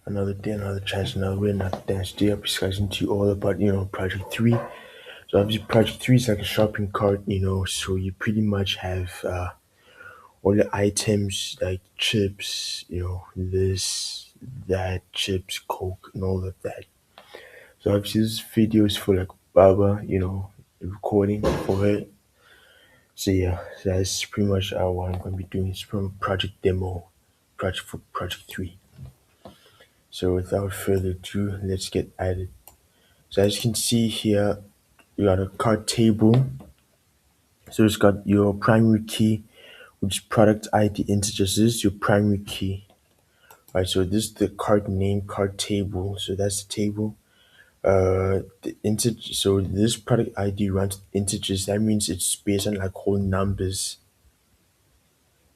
Another day, another chance, another way, another dance. Today I'm discussing to you all about, Project 3. So obviously Project 3 is like a shopping cart, so you pretty much have all the items like chips, this, that, chips, Coke, and all of that. So obviously this video is for like Baba, recording for it. So yeah, so that's pretty much what I'm going to be doing. It's from Project Demo, Project for Project 3. So without further ado, let's get at it. So as you can see here, you got a card table. So it's got your primary key, which is product ID integer. So this is your primary key. Right, so this is the card name card table. So that's the table. The integer. So this product ID runs integers. That means it's based on like whole numbers,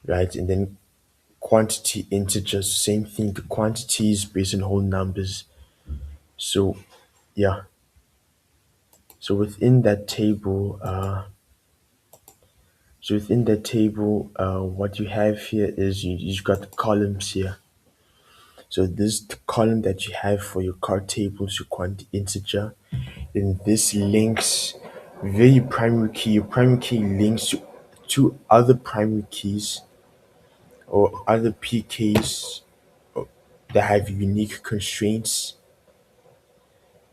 right? And then quantity integers, same thing. The quantity is based on whole numbers. So yeah. So within that table, what you have here is you've got the columns here. So this is the column that you have for your card tables, your quantity integer. Then this links via your primary key. Your primary key links to two other primary keys or other PKs that have unique constraints.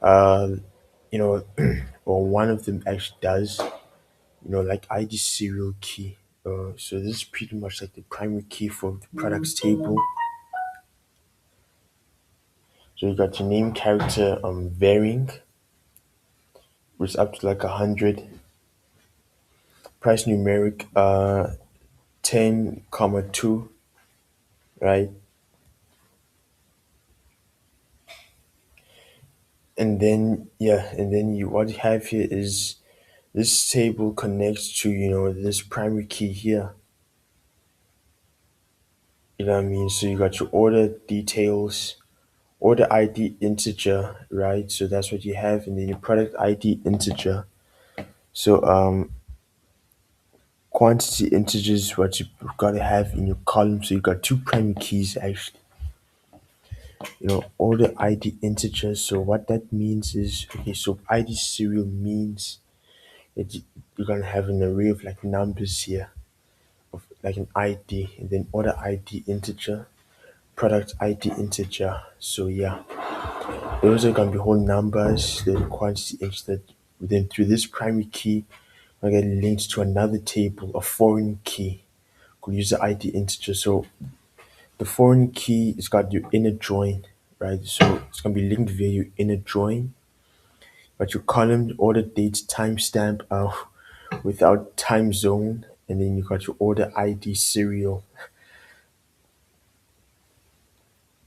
Uh, you know, or one of them actually does. Like ID serial key. So this is pretty much like the primary key for the products table. So you got your name character varying, which is up to like 100. Price numeric 10 comma 2, right? And then you what you have here is this table connects to this primary key here. You know what I mean? So you got your order details, order ID integer, right? So that's what you have, and then your product ID integer. So quantity integers what you gotta have in your column. So you got two primary keys actually. Order ID integer. So what that means is okay. So ID serial means that you're gonna have an array of like numbers here, of like an ID, and then order ID integer, product ID integer. So yeah, those are gonna be whole numbers. Then quantity integer. Then through this primary key, I get linked to another table, a foreign key. Could use the ID integer. So the foreign key is got your inner join, right? So it's gonna be linked via your inner join. But your column order date timestamp without time zone, and then you got your order ID serial.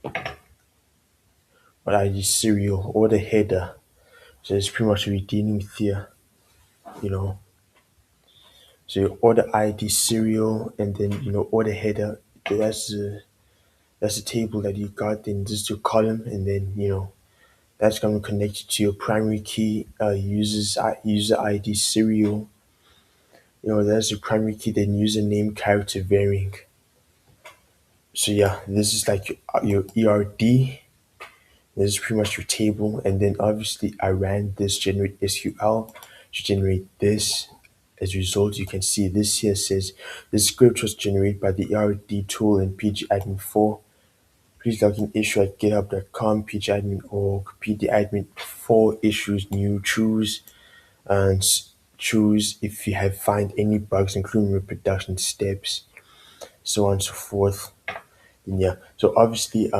But ID serial order header. So it's pretty much what we're dealing with here, you know. So your order ID serial and then order header. That's the table that you got. Then this is your column, and then that's going to connect to your primary key. User ID serial. That's your primary key. Then username character varying. So yeah, this is like your ERD. This is pretty much your table, and then obviously I ran this generate SQL to generate this. As a result, you can see this here says this script was generated by the ERD tool in pgAdmin 4. Please log in issue at github.com, pgAdmin org, pgAdmin 4 issues new, choose and choose if you have find any bugs, including reproduction steps, so on and so forth. And yeah, so obviously,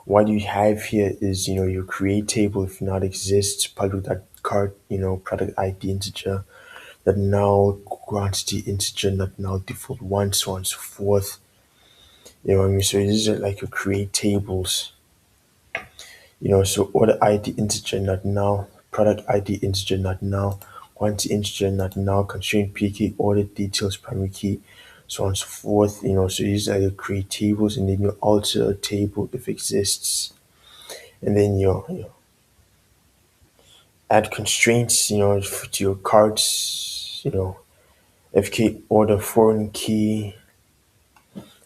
what you have here is your create table if not exists, public that card, product ID integer, that null quantity integer, not null default one, so on and so forth. You know what I mean? So these are like your create tables. So order ID integer not null, product ID integer not null, quantity integer not null, constraint PK, order details primary key, so on and so forth. So these are your create tables, and then you alter a table if exists. And then you add constraints, to your cards, FK order foreign key,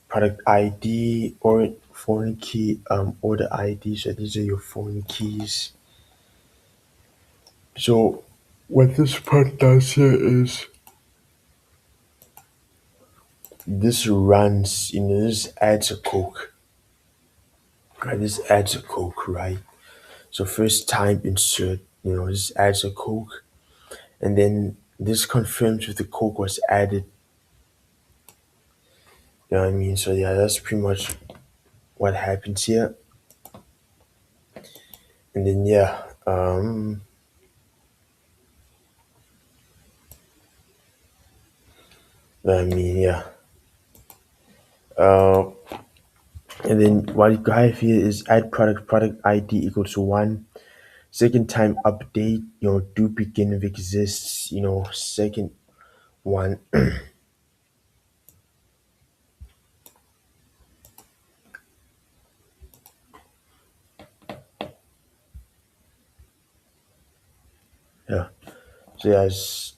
product ID, or foreign key order ID. So these are your foreign keys. So what this part does here is this runs, this adds a coke, right? This adds a coke, right? So first time insert, this adds a coke, and then this confirms if the coke was added. You know what I mean? So yeah, that's pretty much what happens here. And then yeah, I mean yeah. Uh, and then what you have here is add product ID equals to 1. Second time update, do begin if exists, second one. Yeah. So yeah, if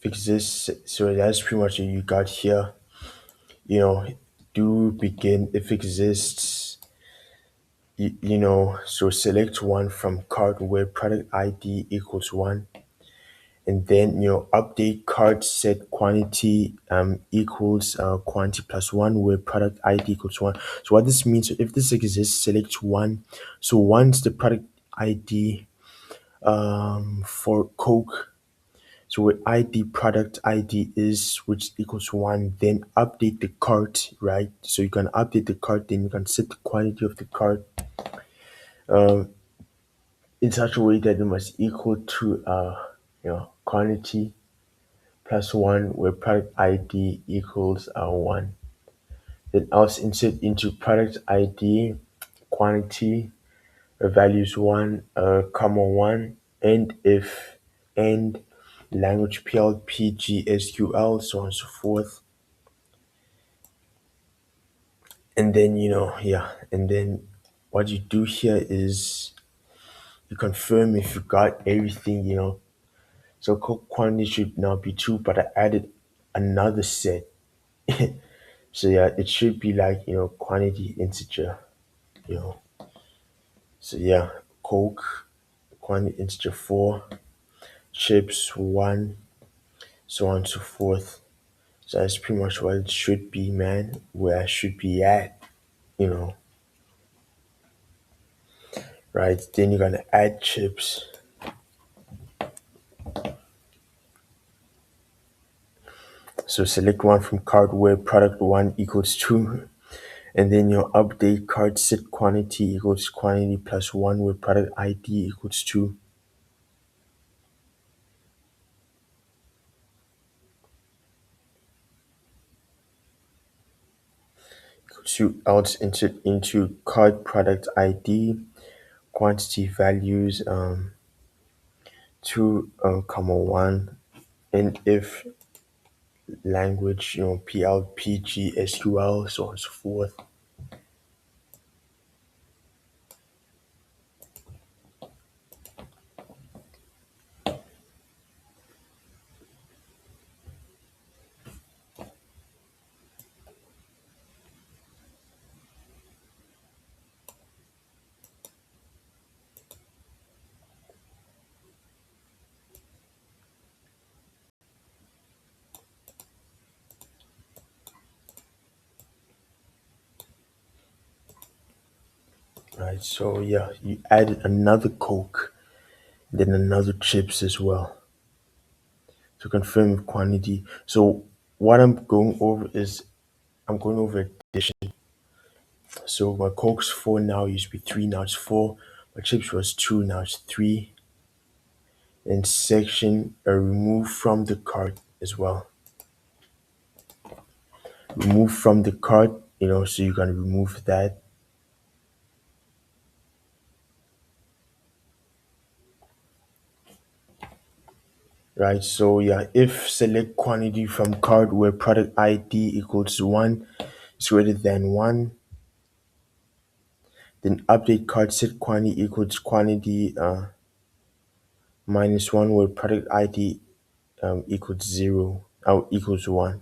exists. So that's pretty much what you got here. You know, do begin if exists. So select one from cart where product ID equals 1. And then update cart set quantity equals quantity plus 1 where product ID equals 1. So what this means, if this exists, select 1. So once the product ID for Coke, so where ID product ID is which equals 1, then update the cart, right? So you can update the cart, then you can set the quantity of the cart in such a way that it must equal to quantity plus 1 where product ID equals 1. Then else insert into product ID quantity values 1, comma 1, and if and language PL, PGSQL, so on and so forth. And then, and then what you do here is you confirm if you got everything, So quantity should now be 2, but I added another set. So yeah, it should be like, quantity integer, you know. So yeah, Coke, quantity integer 4, chips 1, so on and so forth. So that's pretty much what it should be, man, where I should be at, you know, right? Then you're gonna add chips. So select one from cart where product 1 equals 2, and then your update cart set quantity equals quantity plus 1 where product ID equals 2. To else insert into cart product ID quantity values 2 comma 1, and if language PL PGSQL, so on and so forth. Right, so yeah, you added another Coke, then another chips as well to confirm quantity. So what I'm going over is I'm going over addition. So my Coke's 4 now used to be 3, now it's 4. My chips was 2, now it's 3. And section remove from the cart as well. Remove from the cart, so you're gonna remove that. Right, so yeah, if select quantity from cart where product ID equals 1 is greater than 1, then update cart set quantity equals quantity minus 1 where product ID equals 0, equals 1.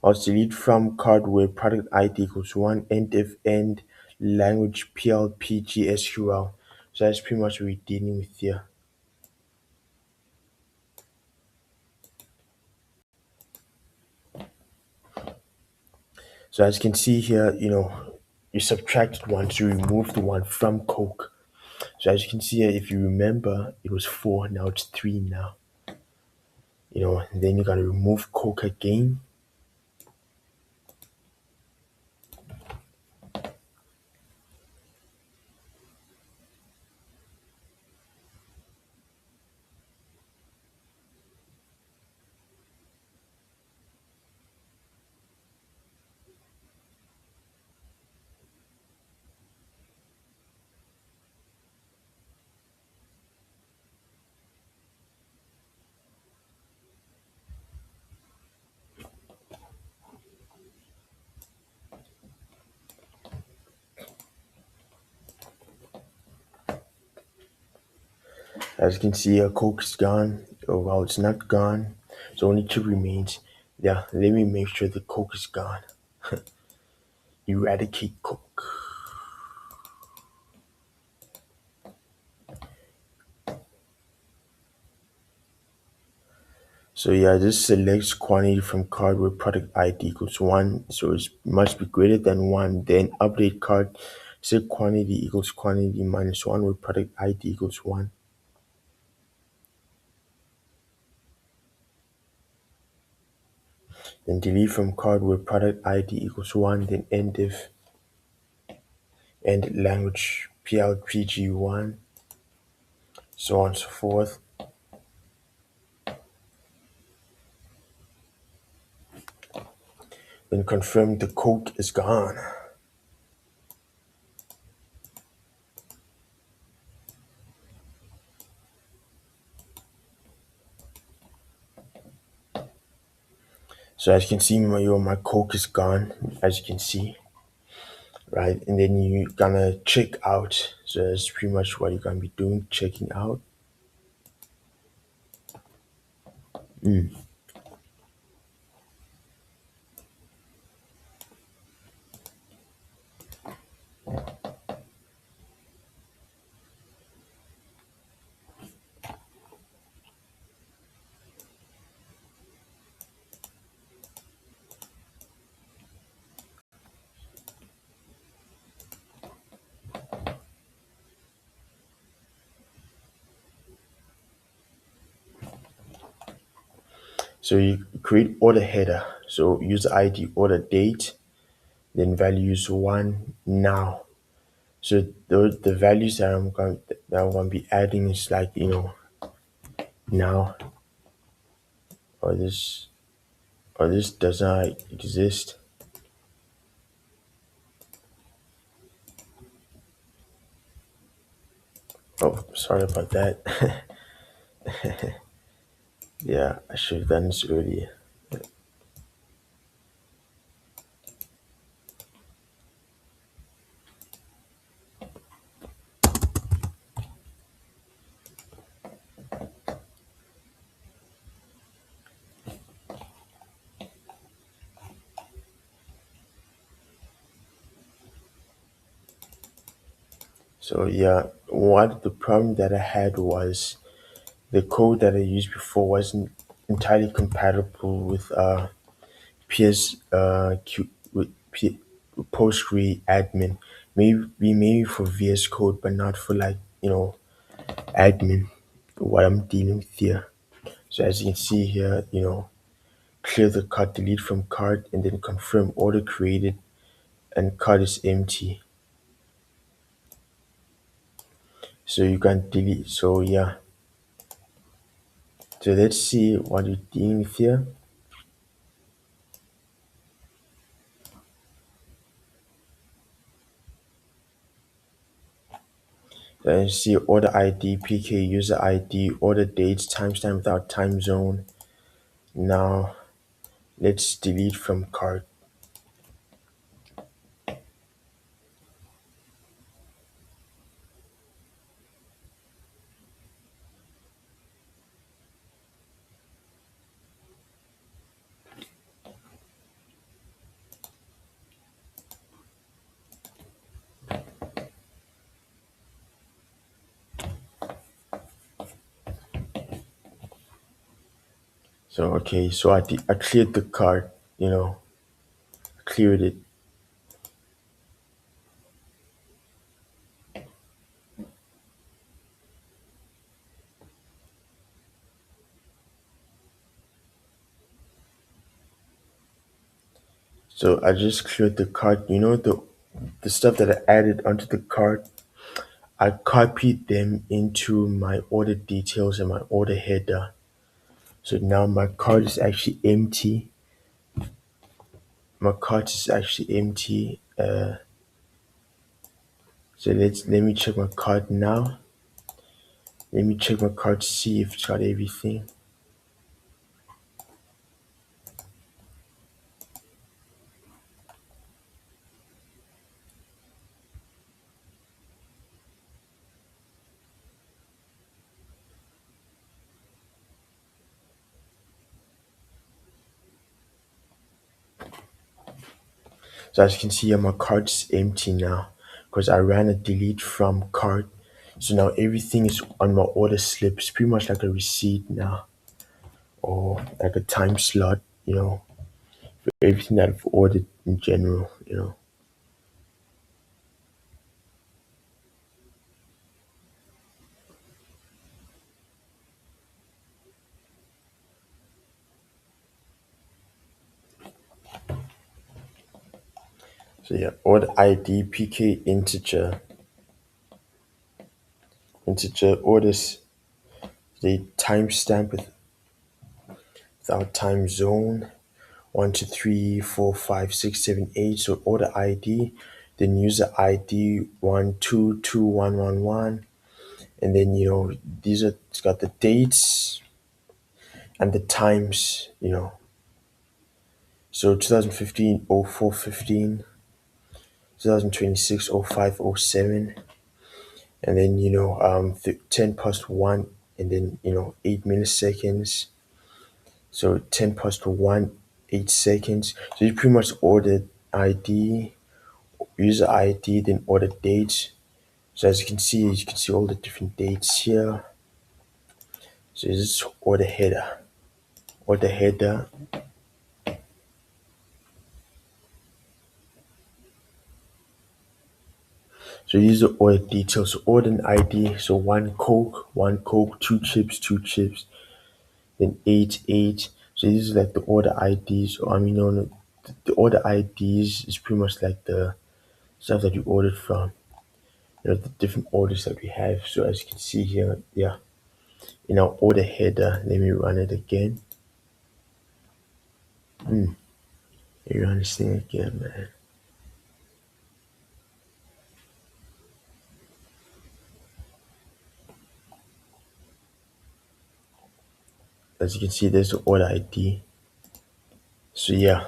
I'll delete from card where product ID equals 1, end if end language PL pgSQL. So that's pretty much what we're dealing with here. So as you can see here, you subtracted 1, so you removed the 1 from Coke. So as you can see here, if you remember, it was 4, now it's 3 now. And then you gotta remove Coke again. As you can see here, Coke is gone. Oh, well, it's not gone. So only 2 remains. Yeah, let me make sure the Coke is gone. Eradicate Coke. So yeah, this selects quantity from card where product ID equals 1. So it must be greater than 1. Then update card, set quantity equals quantity minus 1 where product ID equals 1. Then delete from card where product ID equals 1. Then end if end language PLPG1, so on and so forth. Then confirm the Coke is gone. So as you can see, my Coke is gone, as you can see, right? And then you're gonna check out. So that's pretty much what you're gonna be doing, checking out. So you create order header. So user ID, order date, then values 1 now. So the values that I'm going to be adding is like now, or this does not exist. Oh, sorry about that. Yeah, I should have done this earlier. So yeah, what the problem that I had was the code that I used before wasn't entirely compatible with PS Q with PostgreAdmin. Maybe for VS Code, but not for like admin. What I'm dealing with here. So as you can see here, clear the card, delete from card, and then confirm order created, and card is empty. So you can delete. So yeah. So let's see what you're dealing with here. Then you see order ID, PK user ID, order dates, timestamp without time zone. Now let's delete from cart. So okay, so I cleared the cart, cleared it. So I just cleared the cart. The stuff that I added onto the cart, I copied them into my order details and my order header. So now my cart is actually empty. My cart is actually empty. So let me check my cart now. Let me check my cart to see if it's got everything. So as you can see here, my cart is empty now because I ran a delete from cart. So now everything is on my order slip. It's pretty much like a receipt now, or like a time slot, for everything that I've ordered in general. So yeah, order ID, PK integer orders, the timestamp without time zone, 1 2 3 4 5 6 7 8. So order ID, then user ID 1 2 2 1 1 1, and then these are it's got the dates and the times. So 2015 04 15, 2026 05 07, and then 10 past 1, and then 8 milliseconds. So 10 past 1, 8 seconds. So you pretty much ordered ID, user ID, then order date. So as you can see all the different dates here. So this is order header. Order header. So these are order details. So order ID. So one Coke, two chips, then eight. So these are like the order IDs. Or I mean, no, the order IDs is pretty much like the stuff that you ordered from. The different orders that we have. So as you can see here, yeah, in our order header, let me run it again. Let me run this thing again, man. As you can see, there's the order ID. So yeah,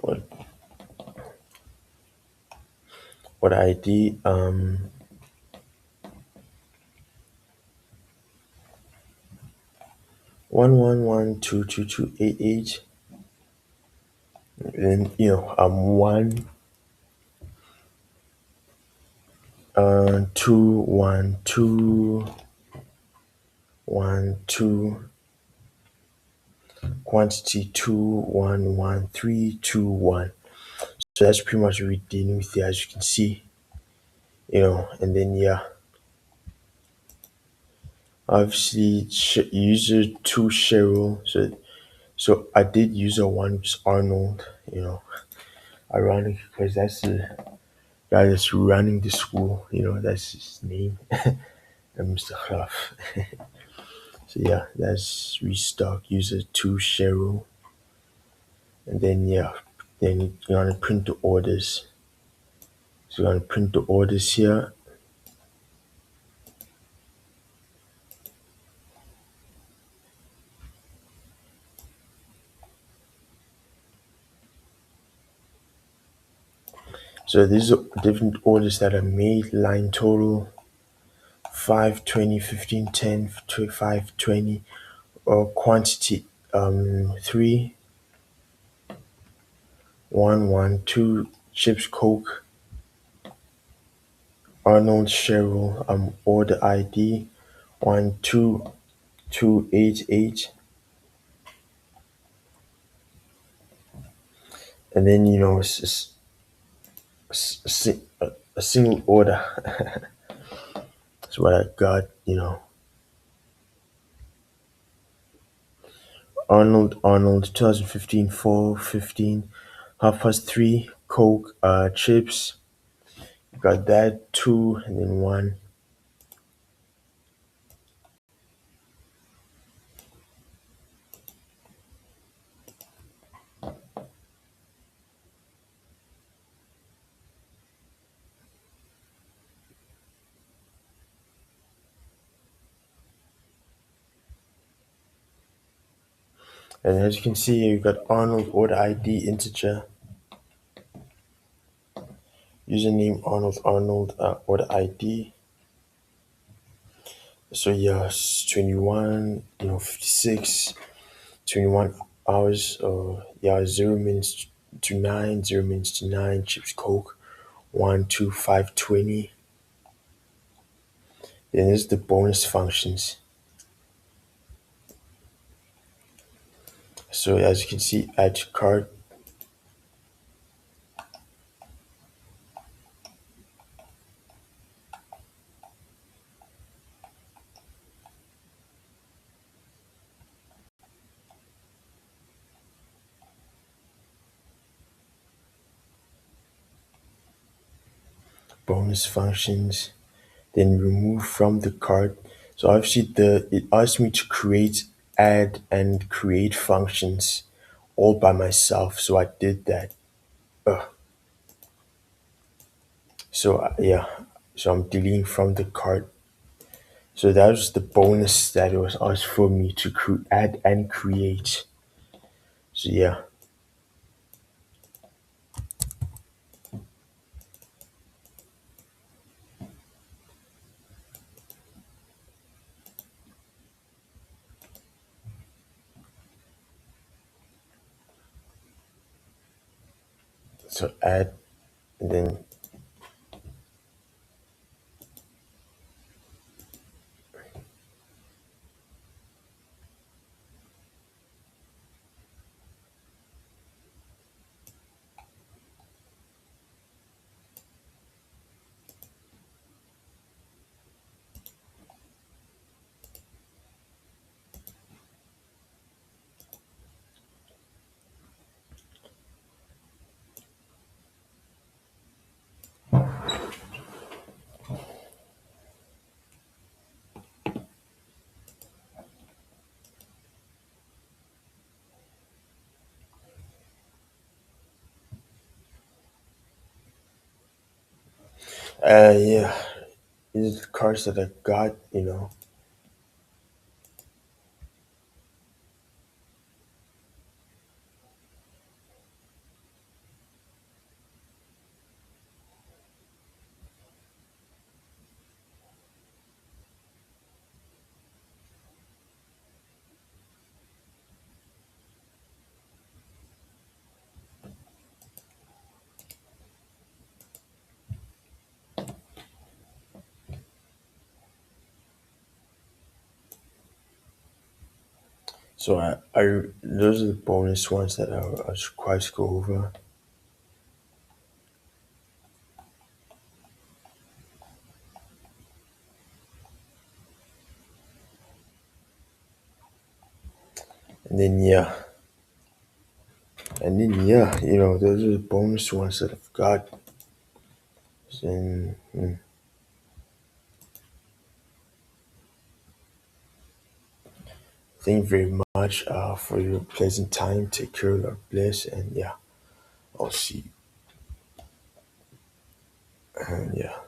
order, order ID. 111222288. Then 21212, quantity 211321. So that's pretty much what we're dealing with here, as you can see. And then yeah, obviously user two Cheryl. So I did user one, which is Arnold. Ironic because that's the guy that's running the school. That's his name, and Mr. Huff. So yeah, that's restock user two Cheryl, and then yeah, then you're gonna print the orders. So you're gonna print the orders here. So these are different orders that are made. Line total 520, 15, 10, 5, 20, or quantity 3, 1, 1, 2, Chips Coke, Arnold Cheryl, order ID 12288, and then a single order. That's what I got. Arnold 2015 4:15, 3:30, Coke, chips. Got that two, and then one. And as you can see here, you got Arnold order ID integer, username Arnold order ID. So yeah, it's 21, 56, 21 hours, yeah, 0 minutes to 9, 0 minutes to 9, chips Coke, 12520. Then there's the bonus functions. So as you can see, add to cart, bonus functions, then remove from the cart. So obviously it asked me to create, add, and create functions all by myself. So I did that. Ugh. So yeah, so I'm deleting from the cart. So that was the bonus that it was asked for me to add and create. So yeah, so add, and then yeah, these are the cards that I got. So I those are the bonus ones that I was required to go over. And then yeah, those are the bonus ones that I've got. And thank you very much for your pleasant time. Take care, Lord bless, and yeah, I'll see you. And yeah.